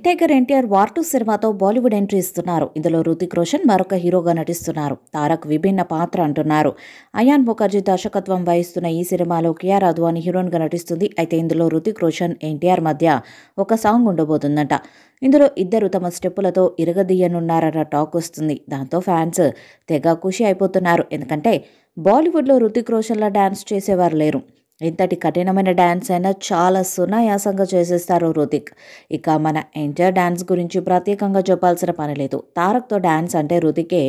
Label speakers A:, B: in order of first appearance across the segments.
A: Tiger NTR war 2 సినిమాతో Bollywood entry ఇస్తున్నారు. ఇందులో హృతిక్ రోషన్ మరొక హీరోగా నటిస్తున్నారు. తారక్ విభిన్న పాత్ర అంటున్నారు. అయాన్ ముఖర్జీ దర్శకత్వం వహిస్తున్న ఈ సినిమాలో కియారా అద్వానీ హీరోయిన్గా నటిస్తుంది. అయితే ఇందులో హృతిక్ రోషన్, ఎన్టీఆర్ మధ్య ఒక సాంగ్ ఉండబోతుందట. ఇందులో ఇద్దరు తమ స్టెప్పులతో ఇరగదీయనున్నారన్న టాక్ వస్తుంది. దాంతో ఫ్యాన్స్ తెగ ఖుషి అయిపోతున్నారు. ఎందుకంటే బాలీవుడ్లో హృతిక్ రోషన్లా డాన్స్ చేసేవారు లేరు. ఎంతటి కఠినమైన డ్యాన్స్ అయినా చాలా సునాయాసంగా చేసేస్తారు హృతిక్. ఇక మన ఎన్టీఆర్ డ్యాన్స్ గురించి ప్రత్యేకంగా చెప్పాల్సిన పని లేదు. తారక్తో డ్యాన్స్ అంటే హృతికే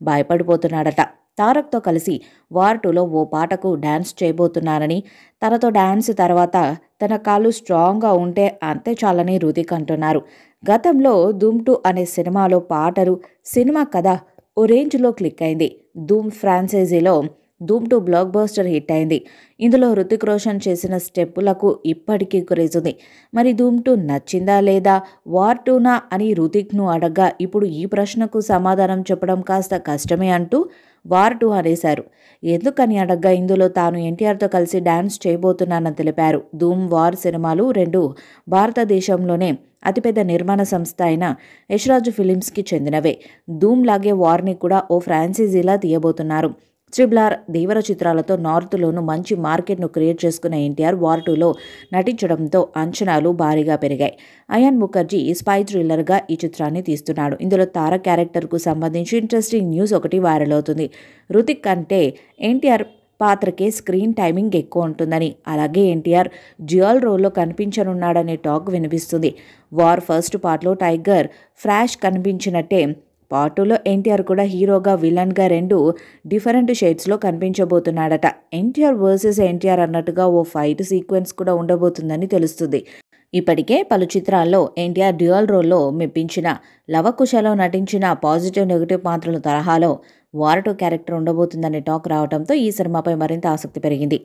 A: భయపడిపోతున్నాడట. తారక్తో కలిసి వార్ 2లో ఓ పాటకు డ్యాన్స్ చేయబోతున్నారని, తనతో డ్యాన్స్ తర్వాత తన కాళ్ళు స్ట్రాంగ్గా ఉంటే అంతే చాలని హృతిక్ అంటున్నారు. గతంలో ధూమ్ 2 అనే సినిమాలో పాటలు, సినిమా కథ ఓ రేంజ్లో క్లిక్ అయింది. ధూమ్ ఫ్రాంచైజీలో ధూమ్ 2 బ్లాక్ బస్టర్ హిట్ అయింది. ఇందులో హృతిక్ రోషన్ చేసిన స్టెప్పులకు ఇప్పటికీ క్రేజ్ ఉంది. మరి ధూమ్ 2 నచ్చిందా లేదా, వార్ 2నా అని హృతిక్ను అడగ్గా ఇప్పుడు ఈ ప్రశ్నకు సమాధానం చెప్పడం కాస్త కష్టమే అంటూ వార్ 2 అనేశారు. ఎందుకని అడగ్గా ఇందులో తాను ఎన్టీఆర్తో కలిసి డ్యాన్స్ చేయబోతున్నానని తెలిపారు. ధూమ్, వార్ సినిమాలు రెండు భారతదేశంలోనే అతిపెద్ద నిర్మాణ సంస్థ అయిన యష్రాజ్ ఫిలిమ్స్కి చెందినవే. ధూమ్ లాగే వార్ని కూడా ఓ ఫ్రాంచైజీలా తీయబోతున్నారు. ట్రిపుల్ ఆర్, దేవర చిత్రాలతో నార్త్లోనూ మంచి మార్కెట్ను క్రియేట్ చేసుకున్న ఎన్టీఆర్ వార్ 2లో నటించడంతో అంచనాలు భారీగా పెరిగాయి. అయాన్ ముఖర్జీ స్పై థ్రిల్లర్గా ఈ చిత్రాన్ని తీస్తున్నాడు. ఇందులో తారక్ క్యారెక్టర్కు సంబంధించి ఇంట్రెస్టింగ్ న్యూస్ ఒకటి వైరల్ అవుతుంది. హృతిక్ అంటే ఎన్టీఆర్ పాత్రకే స్క్రీన్ టైమింగ్ ఎక్కువ ఉంటుందని, అలాగే ఎన్టీఆర్ డ్యూయల్ రోల్లో కనిపించనున్నాడనే టాక్ వినిపిస్తుంది. వార్ ఫస్ట్ పార్ట్లో టైగర్ ఫ్రాష్ కనిపించినట్టే పార్ట్ 2లో ఎన్టీఆర్ కూడా హీరోగా, విలన్గా రెండు డిఫరెంట్ షేడ్స్లో కనిపించబోతున్నాడట. ఎన్టీఆర్ వర్సెస్ ఎన్టీఆర్ అన్నట్టుగా ఓ ఫైట్ సీక్వెన్స్ కూడా ఉండబోతుందని తెలుస్తుంది. ఇప్పటికే పలు చిత్రాల్లో ఎన్టీఆర్ డ్యూయల్ రోల్లో మెప్పించిన, లవకుశలో నటించిన పాజిటివ్ నెగిటివ్ పాత్రల తరహాలో వార్ 2 క్యారెక్టర్ ఉండబోతుందనే టాక్ రావడంతో ఈ సినిమాపై మరింత ఆసక్తి పెరిగింది.